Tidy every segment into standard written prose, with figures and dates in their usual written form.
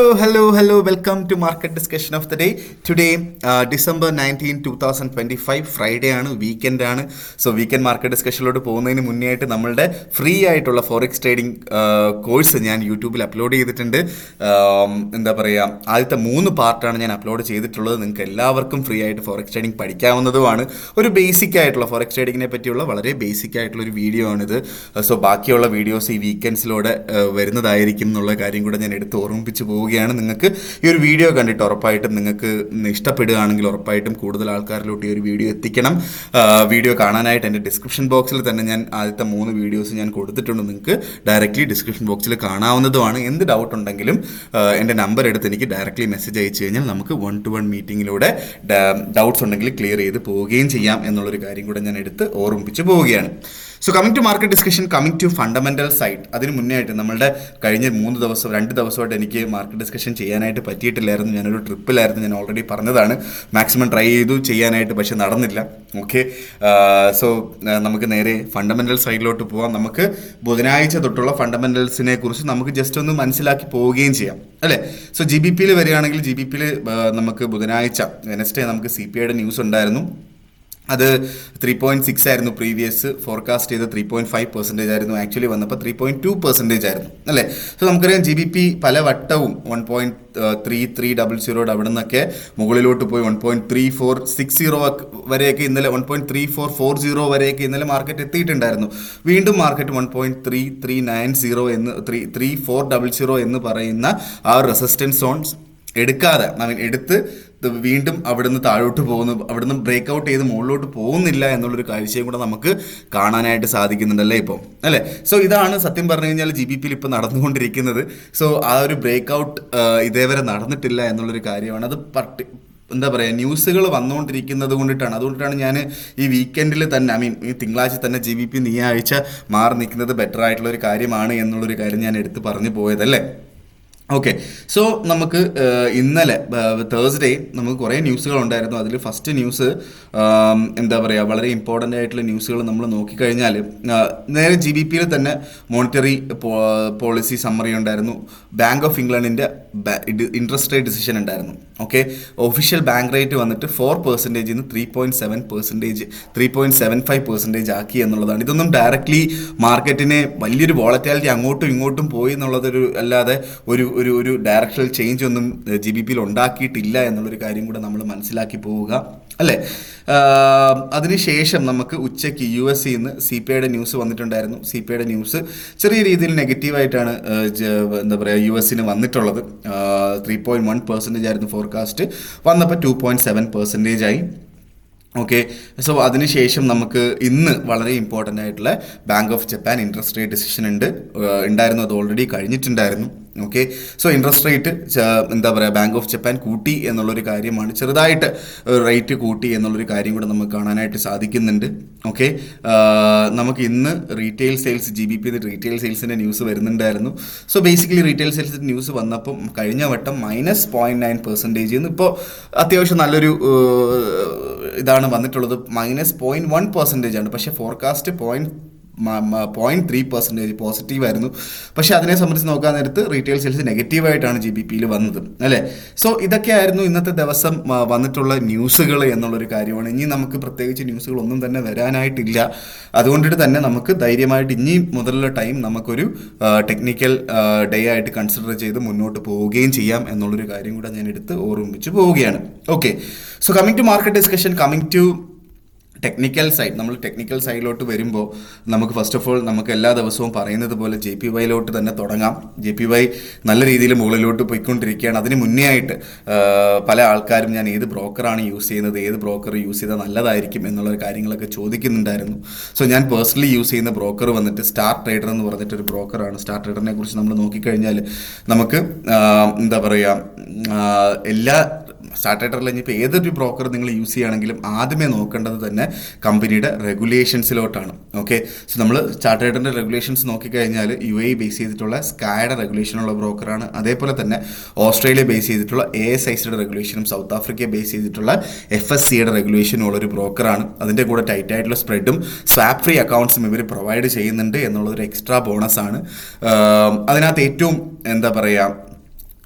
Hello. Welcome to Market Discussion of the Day. Today, December 19, 2025, Friday ആണ്, weekend ആണ്. So weekend market ഡിസ്കഷനിലോട്ട് പോകുന്നതിന് മുന്നേ ആയിട്ട് നമ്മളുടെ ഫ്രീ ആയിട്ടുള്ള ഫോറക്സ് ട്രേഡിംഗ് കോഴ്സ് ഞാൻ യൂട്യൂബിൽ അപ്ലോഡ് ചെയ്തിട്ടുണ്ട്. എന്താ പറയുക, ആദ്യത്തെ 3 പാർട്ടാണ് ഞാൻ അപ്ലോഡ് ചെയ്തിട്ടുള്ളത്. നിങ്ങൾക്ക് എല്ലാവർക്കും ഫ്രീ ആയിട്ട് ഫോറക്സ് ട്രേഡിംഗ് പഠിക്കാവുന്നതുമാണ്. ഒരു ബേസിക് ആയിട്ടുള്ള ഫോറക്സ് ട്രേഡിങ്ങിനെ പറ്റിയുള്ള വളരെ ബേസിക് ആയിട്ടുള്ള ഒരു വീഡിയോ ആണിത്. സോ ബാക്കിയുള്ള വീഡിയോസ് ഈ വീക്കെൻഡ്സിലൂടെ വരുന്നതായിരിക്കും എന്നുള്ള കാര്യം കൂടെ ഞാൻ എടുത്ത് ഓർമ്മിപ്പിച്ച് പോവുകയാണ്. നിങ്ങൾക്ക് ഈ ഒരു വീഡിയോ കണ്ടിട്ട് ഉറപ്പായിട്ടും നിങ്ങൾക്ക് ഇഷ്ടപ്പെടുകയാണെങ്കിൽ ഉറപ്പായിട്ടും കൂടുതൽ ആൾക്കാരിലോട്ട് ഈ ഒരു വീഡിയോ എത്തിക്കണം. വീഡിയോ കാണാനായിട്ട് എൻ്റെ ഡിസ്ക്രിപ്ഷൻ ബോക്സിൽ തന്നെ ഞാൻ ആദ്യത്തെ 3 വീഡിയോസ് ഞാൻ കൊടുത്തിട്ടുണ്ട്. നിങ്ങൾക്ക് ഡയറക്റ്റ്ലി ഡിസ്ക്രിപ്ഷൻ ബോക്സിൽ കാണാവുന്നതുമാണ്. എന്ത് ഡൗട്ട് ഉണ്ടെങ്കിലും എൻ്റെ നമ്പർ എടുത്ത് എനിക്ക് ഡയറക്റ്റ്ലി മെസ്സേജ് അയച്ചു കഴിഞ്ഞാൽ നമുക്ക് 1-to-1 മീറ്റിങ്ങിലൂടെ ഡൗട്ട്സ് ഉണ്ടെങ്കിൽ ക്ലിയർ ചെയ്ത് പോവുകയും ചെയ്യാം എന്നുള്ളൊരു കാര്യം കൂടെ ഞാൻ എടുത്ത് ഓർമ്മിപ്പിച്ച് പോവുകയാണ്. So coming to market discussion, coming to fundamental side. അതിന് മുന്നേ ആയിട്ട് നമ്മളുടെ കഴിഞ്ഞ 2 ദിവസമായിട്ട് എനിക്ക് മാർക്കറ്റ് ഡിസ്കഷൻ ചെയ്യാനായിട്ട് പറ്റിയിട്ടില്ലായിരുന്നു. ഞാനൊരു ട്രിപ്പിലായിരുന്നു, ഞാൻ ഓൾറെഡി പറഞ്ഞതാണ്. മാക്സിമം ട്രൈ ചെയ്തു ചെയ്യാനായിട്ട്, പക്ഷെ നടന്നില്ല. ഓക്കെ, സോ നമുക്ക് നേരെ ഫണ്ടമെൻ്റൽ സൈഡിലോട്ട് പോവാം. നമുക്ക് ബുധനാഴ്ച തൊട്ടുള്ള ഫണ്ടമെൻ്റൽസിനെ കുറിച്ച് നമുക്ക് ജസ്റ്റ് ഒന്ന് മനസ്സിലാക്കി പോവുകയും ചെയ്യാം, അല്ലേ? സോ GBPയിൽ വരികയാണെങ്കിൽ GBPയിൽ നമുക്ക് ബുധനാഴ്ച വെനസ്ഡേ നമുക്ക് CPIയുടെ ന്യൂസ് ഉണ്ടായിരുന്നു. അത് 3.6 ആയിരുന്നു. പ്രീവിയസ് ഫോർകാസ്റ്റ് ചെയ്ത് 3.5% ആയിരുന്നു. ആക്ച്വലി വന്നപ്പോൾ 3.2% ആയിരുന്നു, അല്ലേ? സോ നമുക്കറിയാം GBP പല വട്ടവും 1.3300 അവിടെ നിന്നൊക്കെ മുകളിലോട്ട് പോയി 1.3460 വരെയൊക്കെ ഇന്നലെ, 1.3440 വരെയൊക്കെ ഇന്നലെ മാർക്കറ്റ് എത്തിയിട്ടുണ്ടായിരുന്നു. വീണ്ടും മാർക്കറ്റ് 1.3390 എന്ന് 3400 എന്ന് പറയുന്ന ആ റെസിസ്റ്റൻസ് സോൺസ് എടുക്കാതെ എടുത്ത് വീണ്ടും അവിടുന്ന് താഴോട്ട് പോകുന്നു, അവിടുന്ന് ബ്രേക്ക് ഔട്ട് ചെയ്ത് മുകളിലോട്ട് പോകുന്നില്ല എന്നുള്ളൊരു കാഴ്ചയും കൂടെ നമുക്ക് കാണാനായിട്ട് സാധിക്കുന്നുണ്ടല്ലേ ഇപ്പോൾ, അല്ലേ? സോ ഇതാണ് സത്യം പറഞ്ഞു കഴിഞ്ഞാൽ GBPയിൽ ഇപ്പോൾ നടന്നുകൊണ്ടിരിക്കുന്നത്. സോ ആ ഒരു ബ്രേക്ക് ഔട്ട് ഇതേവരെ നടന്നിട്ടില്ല എന്നുള്ളൊരു കാര്യമാണ്. അത് എന്താ പറയുക, ന്യൂസുകൾ വന്നുകൊണ്ടിരിക്കുന്നത് അതുകൊണ്ടിട്ടാണ് ഞാൻ ഈ വീക്കെൻഡിൽ തന്നെ, ഈ തിങ്കളാഴ്ച തന്നെ GBP ഈ ആഴ്ച മാറി നിൽക്കുന്നത് ബെറ്റർ ആയിട്ടുള്ള ഒരു കാര്യമാണ് എന്നുള്ളൊരു കാര്യം ഞാൻ എടുത്ത് പറഞ്ഞു പോയതല്ലേ. ഓക്കെ, സോ നമുക്ക് ഇന്നലെ തേഴ്സ്ഡേ നമുക്ക് കുറേ ന്യൂസുകൾ ഉണ്ടായിരുന്നു. അതിൽ ഫസ്റ്റ് ന്യൂസ് എന്താ പറയുക, വളരെ ഇമ്പോർട്ടൻ്റ് ആയിട്ടുള്ള ന്യൂസുകൾ നമ്മൾ നോക്കിക്കഴിഞ്ഞാൽ നേരെ GBPയിൽ തന്നെ മോണിറ്ററി പോളിസി സമ്മറി ഉണ്ടായിരുന്നു. ബാങ്ക് ഓഫ് ഇംഗ്ലണ്ടിൻ്റെ ഇൻട്രസ്റ്റ് റേറ്റ് ഡിസിഷൻ ഉണ്ടായിരുന്നു. ഓക്കെ, ഒഫീഷ്യൽ ബാങ്ക് റേറ്റ് വന്നിട്ട് 4% 3.7%, 3.75% ആക്കി എന്നുള്ളതാണ്. ഇതൊന്നും ഡയറക്റ്റ്ലി മാർക്കറ്റിനെ വലിയൊരു വോളറ്റാലിറ്റി അങ്ങോട്ടും ഇങ്ങോട്ടും പോയി എന്നുള്ളതൊരു അല്ലാതെ ഒരു ഡയറക്ഷണൽ ചേഞ്ച് ഒന്നും GBPയിൽ ഉണ്ടാക്കിയിട്ടില്ല എന്നുള്ളൊരു കാര്യം കൂടെ നമ്മൾ മനസ്സിലാക്കി പോവുക, അല്ലേ? അതിനുശേഷം നമുക്ക് ഉച്ചയ്ക്ക് US-ൽ നിന്ന് CPIയുടെ ന്യൂസ് വന്നിട്ടുണ്ടായിരുന്നു. CPIയുടെ ന്യൂസ് ചെറിയ രീതിയിൽ നെഗറ്റീവായിട്ടാണ് എന്താ പറയുക US-ന് വന്നിട്ടുള്ളത്. 3.1% ആയിരുന്നു ഫോർകാസ്റ്റ്, വന്നപ്പോൾ 2.7% ആയി. ഓക്കെ, സോ അതിനുശേഷം നമുക്ക് ഇന്ന് വളരെ ഇമ്പോർട്ടൻ്റ് ആയിട്ടുള്ള bank of Japan interest rate decision ഉണ്ടായിരുന്നു. അത് ഓൾറെഡി കഴിഞ്ഞിട്ടുണ്ടായിരുന്നു. ഓക്കെ, സോ ഇൻട്രസ്റ്റ് റേറ്റ് എന്താ പറയുക, ബാങ്ക് ഓഫ് ജപ്പാൻ കൂട്ടി എന്നുള്ളൊരു കാര്യമാണ്. ചെറുതായിട്ട് റേറ്റ് കൂട്ടി എന്നുള്ളൊരു കാര്യം കൂടെ നമുക്ക് കാണാനായിട്ട് സാധിക്കുന്നുണ്ട്. ഓക്കെ, നമുക്ക് ഇന്ന് റീറ്റെയിൽ സെയിൽസ് GBP റീറ്റെയിൽ സെയിൽസിൻ്റെ ന്യൂസ് വരുന്നുണ്ടായിരുന്നു. സോ ബേസിക്കലി റീറ്റെയിൽ സെയിൽസിൻ്റെ ന്യൂസ് വന്നപ്പം കഴിഞ്ഞ വട്ടം -0.9% എന്ന് ഇപ്പോൾ അത്യാവശ്യം നല്ലൊരു ഇതാണ് വന്നിട്ടുള്ളത്. -0.1% ആണ്, പക്ഷേ ഫോർകാസ്റ്റ് 0.3% പോസിറ്റീവായിരുന്നു. പക്ഷേ അതിനെ സംബന്ധിച്ച് നോക്കാൻ നേരത്ത് റീറ്റെയിൽ സെയിൽസ് നെഗറ്റീവായിട്ടാണ് GBPയിൽ വന്നത്, അല്ലേ? സോ ഇതൊക്കെയായിരുന്നു ഇന്നത്തെ ദിവസം വന്നിട്ടുള്ള ന്യൂസുകൾ എന്നുള്ളൊരു കാര്യമാണ്. ഇനി നമുക്ക് പ്രത്യേകിച്ച് ന്യൂസുകളൊന്നും തന്നെ വരാനായിട്ടില്ല. അതുകൊണ്ടിട്ട് തന്നെ നമുക്ക് ധൈര്യമായിട്ട് ഇനി മുതലുള്ള ടൈം നമുക്കൊരു ടെക്നിക്കൽ ഡേ ആയിട്ട് കൺസിഡർ ചെയ്ത് മുന്നോട്ട് പോവുകയും ചെയ്യാം എന്നുള്ളൊരു കാര്യം കൂടെ ഞാൻ എടുത്ത് ഓർമ്മിച്ച് പോവുകയാണ്. Okay, so coming to market discussion, coming to technical side. നമ്മൾ ടെക്നിക്കൽ സൈഡിലോട്ട് വരുമ്പോൾ നമുക്ക് ഫസ്റ്റ് ഓഫ് ഓൾ നമുക്ക് എല്ലാ ദിവസവും പറയുന്നത് പോലെ JPYയിലോട്ട് തന്നെ തുടങ്ങാം. JPY നല്ല രീതിയിൽ മുകളിലോട്ട് പോയിക്കൊണ്ടിരിക്കുകയാണ്. അതിന് മുന്നേ ആയിട്ട് പല ആൾക്കാരും ഞാൻ ഏത് ബ്രോക്കറാണ് യൂസ് ചെയ്യുന്നത്, ഏത് ബ്രോക്കർ യൂസ് ചെയ്താൽ നല്ലതായിരിക്കും എന്നുള്ള കാര്യങ്ങളൊക്കെ ചോദിക്കുന്നുണ്ടായിരുന്നു. സോ ഞാൻ പേഴ്സണലി യൂസ് ചെയ്യുന്ന ബ്രോക്കർ വന്നിട്ട് സ്റ്റാർ ട്രേഡർ എന്ന് പറഞ്ഞിട്ടൊരു ബ്രോക്കറാണ്. സ്റ്റാർ ട്രേഡറിനെ കുറിച്ച് നമ്മൾ നോക്കിക്കഴിഞ്ഞാൽ നമുക്ക് എന്താ പറയുക, എല്ലാ സ്റ്റാർ ട്രേഡറിൽ ഇനിയിപ്പോൾ ഏതൊരു ബ്രോക്കർ നിങ്ങൾ യൂസ് ചെയ്യുകയാണെങ്കിലും ആദ്യമേ നോക്കേണ്ടത് തന്നെ കമ്പനിയുടെ റെഗുലേഷൻസിലോട്ടാണ്. ഓക്കെ, സോ നമ്മൾ സ്റ്റാർ ട്രേഡറിൻ്റെ റെഗുലേഷൻസ് നോക്കിക്കഴിഞ്ഞാൽ UAE ബേസ് ചെയ്തിട്ടുള്ള സ്കായുടെ റെഗുലേഷനുള്ള ബ്രോക്കറാണ്. അതേപോലെ തന്നെ ഓസ്ട്രേലിയ ബേസ് ചെയ്തിട്ടുള്ള ASICയുടെ റെഗുലേഷനും സൗത്ത് ആഫ്രിക്ക ബേസ് ചെയ്തിട്ടുള്ള FSCയുടെ റെഗുലേഷനും ഉള്ളൊരു ബ്രോക്കറാണ്. അതിൻ്റെ കൂടെ ടൈറ്റ് ആയിട്ടുള്ള സ്പ്രെഡും സ്വാപ്പ് ഫ്രീ അക്കൗണ്ട്സും ഇവർ പ്രൊവൈഡ് ചെയ്യുന്നുണ്ട് എന്നുള്ളതൊരു എക്സ്ട്രാ ബോണസാണ്. അതിനകത്ത് ഏറ്റവും എന്താ പറയുക,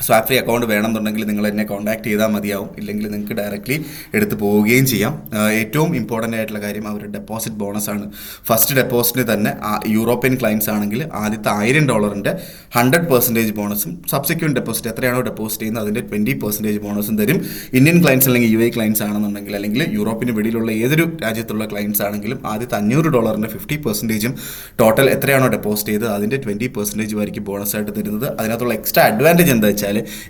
സ്വാപ്പ് ഫ്രീ അക്കൗണ്ട് വേണമെന്നുണ്ടെങ്കിൽ നിങ്ങൾ എന്നെ കോൺടാക്ട് ചെയ്താൽ മതിയാവും, ഇല്ലെങ്കിൽ നിങ്ങൾക്ക് ഡയറക്റ്റ്ലി എടുത്ത് പോവുകയും ചെയ്യാം. ഏറ്റവും ഇമ്പോർട്ടൻ്റ് ആയിട്ടുള്ള കാര്യം അവരുടെ ഡെപ്പോസിറ്റ് ബോണസ് ആണ്. ഫസ്റ്റ് ഡെപ്പോസിറ്റിന് തന്നെ യൂറോപ്യൻ ക്ലയൻസ് ആണെങ്കിൽ ആദ്യത്തെ $1000 100% ബോണസും, സബ്സിക്വൻറ്റ് ഡെപ്പോസിറ്റ് എത്രയാണോ ഡെപ്പോസിറ്റ് ചെയ്യുന്നത് അതിൻ്റെ 20% ബോണസും തരും. ഇന്ത്യൻ ക്ലയൻസ് അല്ലെങ്കിൽ UAE ക്ലയൻസ് ആണെന്നുണ്ടെങ്കിൽ, അല്ലെങ്കിൽ യൂറോപ്പിന് വെളിയിലുള്ള ഏതൊരു രാജ്യത്തുള്ള ക്ലയൻസ് ആണെങ്കിലും ആദ്യത്തെ $500 50%, ടോട്ടൽ എത്രയാണോ ഡെപ്പോസിറ്റ് ചെയ്തത് അതിൻ്റെ 20% ആയിരിക്കും ബോണസ് ആയിട്ട് തരുന്നത്. അതിനകത്തുള്ള എക്സ്ട്രാ അഡ്വാൻറ്റേജ് എന്താ വെച്ചാൽ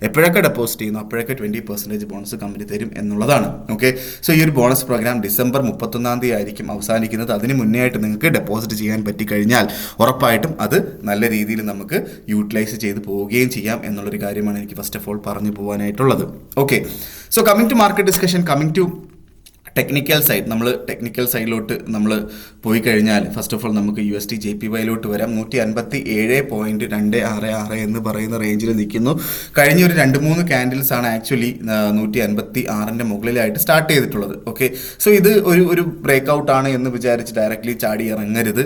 എപ്പോഴൊക്കെ ഡെപ്പോസിറ്റ് ചെയ്യുന്നു അപ്പോഴൊക്കെ 20% ബോണസ് കമ്പനി തരും എന്നുള്ളതാണ്. ഓക്കെ, സോ ഈ ഒരു ബോണസ് പ്രോഗ്രാം ഡിസംബർ 31 ആയിരിക്കും അവസാനിക്കുന്നത്. അതിന് മുന്നേ ആയിട്ട് നിങ്ങൾക്ക് ഡെപ്പോസിറ്റ് ചെയ്യാൻ പറ്റിക്കഴിഞ്ഞാൽ ഉറപ്പായിട്ടും അത് നല്ല രീതിയിൽ നമുക്ക് യൂട്ടിലൈസ് ചെയ്ത് പോവുകയും ചെയ്യാം എന്നുള്ളൊരു കാര്യമാണ് എനിക്ക് ഫസ്റ്റ് ഓഫ് ഓൾ പറഞ്ഞു പോകാനായിട്ടുള്ളത്. Okay, so coming to market discussion, coming to technical side, നമ്മൾ ടെക്നിക്കൽ സൈഡിലോട്ട് നമ്മൾ പോയി കഴിഞ്ഞാൽ ഫസ്റ്റ് ഓഫ് ഓൾ നമുക്ക് USD JPYയിലോട്ട് വരാം. 157.266 എന്ന് പറയുന്ന റേഞ്ചിൽ നിൽക്കുന്നു. കഴിഞ്ഞ ഒരു 2-3 ക്യാൻഡിൽസ് ആണ് ആക്ച്വലി 156ൻ്റെ മുകളിലായിട്ട് സ്റ്റാർട്ട് ചെയ്തിട്ടുള്ളത്. ഓക്കെ, സോ ഇത് ഒരു ബ്രേക്ക് ഔട്ട് ആണ് എന്ന് വിചാരിച്ച് ഡയറക്റ്റ്ലി ചാടി ഇറങ്ങരുത്,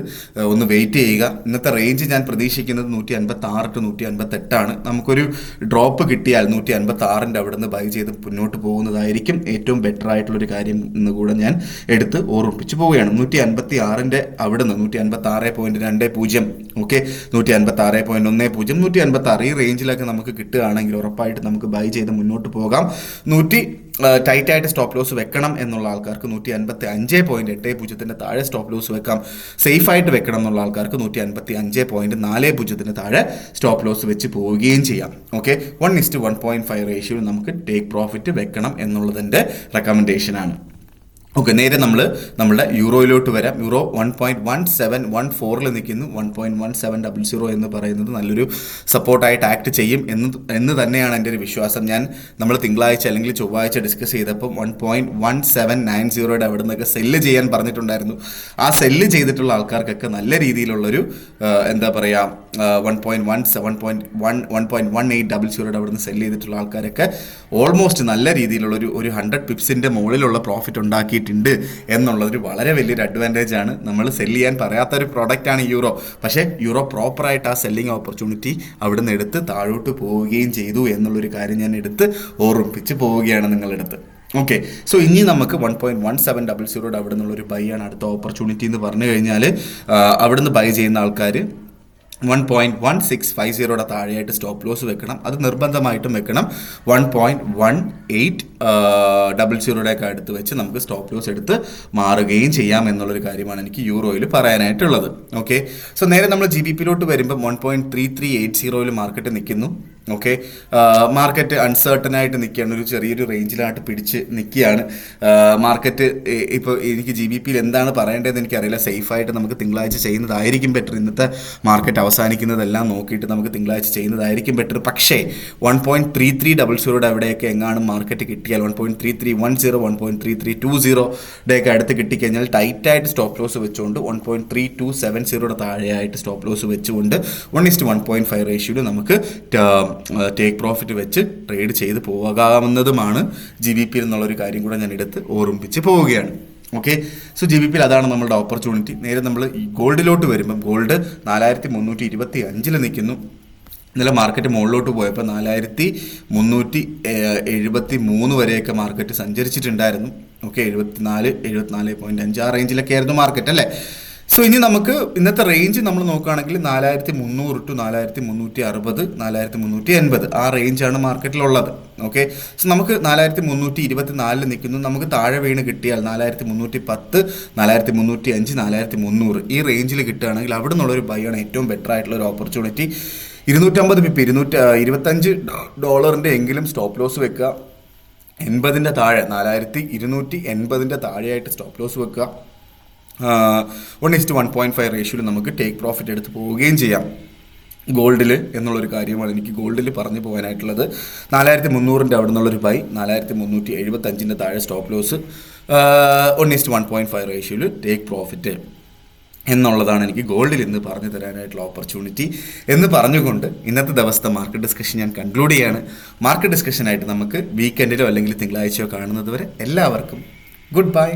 ഒന്ന് വെയിറ്റ് ചെയ്യുക. ഇന്നത്തെ റേഞ്ച് ഞാൻ പ്രതീക്ഷിക്കുന്നത് 156 to 158 നമുക്കൊരു ഡ്രോപ്പ് കിട്ടിയാൽ 156ൻ്റെ അവിടെ നിന്ന് ബൈ ചെയ്ത് മുന്നോട്ട് പോകുന്നതായിരിക്കും ഏറ്റവും ബെറ്റർ ആയിട്ടുള്ളൊരു കാര്യം എന്ന് കൂടെ ഞാൻ എടുത്ത് ഓർമ്മിപ്പിച്ച് പോവുകയാണ്. 156ൻ്റെ അവിടെ നിന്ന് 156.20, ഓക്കെ, 156.10, 156 ഈ റേഞ്ചിലൊക്കെ നമുക്ക് കിട്ടുകയാണെങ്കിൽ ഉറപ്പായിട്ട് നമുക്ക് ബൈ ചെയ്ത് മുന്നോട്ട് പോകാം. ടൈറ്റ് ആയിട്ട് സ്റ്റോപ്പ് ലോസ് വെക്കണം എന്നുള്ള ആൾക്കാർക്ക് 155.80 താഴെ സ്റ്റോപ്പ് ലോസ് വെക്കാം. സേഫ് ആയിട്ട് വെക്കണം എന്നുള്ള ആൾക്കാർക്ക് 155.40 താഴെ സ്റ്റോപ്പ് ലോസ് വെച്ച് പോവുകയും ചെയ്യാം. ഓക്കെ, 1:1.5 റേഷ്യോയിൽ നമുക്ക് ടേക്ക് പ്രോഫിറ്റ് വെക്കണം എന്നുള്ളതിൻ്റെ റെക്കമെൻഡേഷനാണ്. ഓക്കെ, നേരെ നമ്മുടെ യൂറോയിലോട്ട് വരാം. യൂറോ 1.1714 നിൽക്കുന്നു. 1.1700 എന്ന് പറയുന്നത് നല്ലൊരു സപ്പോർട്ടായിട്ട് ആക്ട് ചെയ്യും എന്ന് തന്നെയാണ് എൻ്റെ ഒരു വിശ്വാസം. നമ്മൾ തിങ്കളാഴ്ച അല്ലെങ്കിൽ ചൊവ്വാഴ്ച ഡിസ്കസ് ചെയ്തപ്പോൾ 1.1790 അവിടെ നിന്നൊക്കെ സെല്ല് ചെയ്യാൻ പറഞ്ഞിട്ടുണ്ടായിരുന്നു. ആ സെല്ല് ചെയ്തിട്ടുള്ള ആൾക്കാർക്കൊക്കെ നല്ല രീതിയിലുള്ളൊരു എന്താ പറയുക 1.1800 അവിടെ നിന്ന് സെല്ല് ചെയ്തിട്ടുള്ള ആൾക്കാരൊക്കെ ഓൾമോസ്റ്റ് നല്ല രീതിയിലുള്ളൊരു 100 പിപ്സിൻ്റെ മുകളിലുള്ള പ്രോഫിറ്റ് ഉണ്ടാക്കിയിട്ടുണ്ട് എന്നുള്ളതൊരു വളരെ വലിയൊരു അഡ്വാൻറ്റേജ് ആണ്. നമ്മൾ സെല്ല് ചെയ്യാൻ പറയാത്തൊരു പ്രോഡക്റ്റാണ് യൂറോ. പക്ഷേ യൂറോ പ്രോപ്പറായിട്ട് ആ സെല്ലിങ് ഓപ്പർച്യൂണിറ്റി അവിടെ നിന്ന് എടുത്ത് താഴോട്ട് പോവുകയും ചെയ്തു എന്നുള്ളൊരു കാര്യം ഞാൻ എടുത്ത് ഓർമ്മിപ്പിച്ച് പോവുകയാണ് നിങ്ങളെടുത്ത്. ഓക്കെ, സോ ഇനി നമുക്ക് 1.1700 അവിടെ നിന്നുള്ളൊരു ബൈ ആണ് അടുത്ത ഓപ്പർച്യൂണിറ്റി എന്ന് പറഞ്ഞു കഴിഞ്ഞാൽ അവിടെ നിന്ന് ബൈ ചെയ്യുന്ന ആൾക്കാർ 1.1650 താഴെയായിട്ട് സ്റ്റോപ്പ് ലോസ് വെക്കണം. അത് നിർബന്ധമായിട്ടും വെക്കണം. 1.1800 അടുത്ത് വെച്ച് നമുക്ക് സ്റ്റോപ്പ് ലോസ് എടുത്ത് മാറുകയും ചെയ്യാം എന്നുള്ളൊരു കാര്യമാണ് എനിക്ക് യൂറോയിൽ പറയാനായിട്ടുള്ളത്. ഓക്കെ, സോ നേരെ നമ്മൾ GBPയിലോട്ട് വരുമ്പോൾ 1.3380 മാർക്കറ്റ് നിൽക്കുന്നു. ഓക്കെ, മാർക്കറ്റ് അൺസർട്ടൺ ആയിട്ട് നിൽക്കുകയാണ്, ഒരു ചെറിയൊരു റേഞ്ചിലായിട്ട് പിടിച്ച് നിൽക്കുകയാണ് മാർക്കറ്റ്. ഇപ്പോൾ എനിക്ക് GBPയിൽ എന്താണ് പറയേണ്ടതെന്ന് എനിക്കറിയില്ല. സേഫായിട്ട് നമുക്ക് തിങ്കളാഴ്ച ചെയ്യുന്നതായിരിക്കും ബെറ്റർ. ഇന്നത്തെ മാർക്കറ്റ് അവസാനിക്കുന്നതെല്ലാം നോക്കിയിട്ട് നമുക്ക് തിങ്കളാഴ്ച ചെയ്യുന്നതായിരിക്കും ബെറ്റർ. പക്ഷേ 1.3300 അവിടെയൊക്കെ എങ്ങാനും മാർക്കറ്റ് കിട്ടിയാൽ 1.3310, 1.3320 അടുത്ത് കിട്ടിക്കഴിഞ്ഞാൽ ടൈറ്റായിട്ട് സ്റ്റോപ്പ് ലോസ് വെച്ചുകൊണ്ട് 1.3270 താഴെയായിട്ട് സ്റ്റോപ്പ് ലോസ് വെച്ചുകൊണ്ട് 1:1.5 റേഷ്യോയിൽ നമുക്ക് ടേക്ക് പ്രോഫിറ്റ് വെച്ച് ട്രേഡ് ചെയ്ത് പോകാവുന്നതുമാണ് GBPയിൽ എന്നുള്ളൊരു കാര്യം കൂടെ ഞാൻ എടുത്ത് ഓർമ്മിപ്പിച്ച് പോവുകയാണ്. ഓക്കെ, സോ GBPയിൽ അതാണ് നമ്മളുടെ ഓപ്പർച്യൂണിറ്റി. നേരെ നമ്മൾ ഈ ഗോൾഡിലോട്ട് വരുമ്പം ഗോൾഡ് 4325 നിൽക്കുന്നു. ഇന്നലെ മാർക്കറ്റ് മുകളിലോട്ട് പോയപ്പോൾ 4373 വരെയൊക്കെ മാർക്കറ്റ് സഞ്ചരിച്ചിട്ടുണ്ടായിരുന്നു. ഓക്കെ, 74.5 ആ റേഞ്ചിലൊക്കെ ആയിരുന്നു മാർക്കറ്റ് അല്ലേ. സോ ഇനി നമുക്ക് ഇന്നത്തെ റേഞ്ച് നമ്മൾ നോക്കുകയാണെങ്കിൽ 4300 to 4360, 4380 ആ റേഞ്ചാണ് മാർക്കറ്റിലുള്ളത്. ഓക്കെ, സോ നമുക്ക് 4324 നിൽക്കുന്നു. നമുക്ക് താഴെ വീണ് കിട്ടിയാൽ 4310, 4305, 4300 ഈ റേഞ്ചിൽ കിട്ടുകയാണെങ്കിൽ അവിടെ നിന്നുള്ളൊരു ബൈ ആണ് ഏറ്റവും ബെറ്റർ ആയിട്ടുള്ള ഒരു ഓപ്പർച്യൂണിറ്റി. 250 പിപ്പ്, $225 എങ്കിലും സ്റ്റോപ്പ് ലോസ് വെക്കുക. 80ൻ്റെ താഴെ, 4280 താഴെയായിട്ട് സ്റ്റോപ്പ് ലോസ് വെക്കുക. 1:1.5 റേഷ്യോയിൽ നമുക്ക് ടേക്ക് പ്രോഫിറ്റ് എടുത്ത് പോവുകയും ചെയ്യാം ഗോൾഡിൽ എന്നുള്ളൊരു കാര്യമാണ് എനിക്ക് ഗോൾഡിൽ പറഞ്ഞു പോകാനായിട്ടുള്ളത്. 4300 അവിടെ നിന്നുള്ളൊരു ബൈ, 4375 താഴെ സ്റ്റോപ്പ് ലോസ്, 1:1.5 റേഷ്യോയിൽ ടേക്ക് പ്രോഫിറ്റ് എന്നുള്ളതാണ് എനിക്ക് ഗോൾഡിൽ ഇന്ന് പറഞ്ഞു തരാനായിട്ടുള്ള ഓപ്പർച്യൂണിറ്റി എന്ന് പറഞ്ഞുകൊണ്ട് ഇന്നത്തെ ദിവസത്തെ മാർക്കറ്റ് ഡിസ്കഷൻ ഞാൻ കൺക്ലൂഡ് ചെയ്യാണ്. മാർക്കറ്റ് ഡിസ്കഷനായിട്ട് നമുക്ക് വീക്കെൻഡിലോ അല്ലെങ്കിൽ തിങ്കളാഴ്ചയോ കാണുന്നത് വരെ എല്ലാവർക്കും ഗുഡ് ബൈ.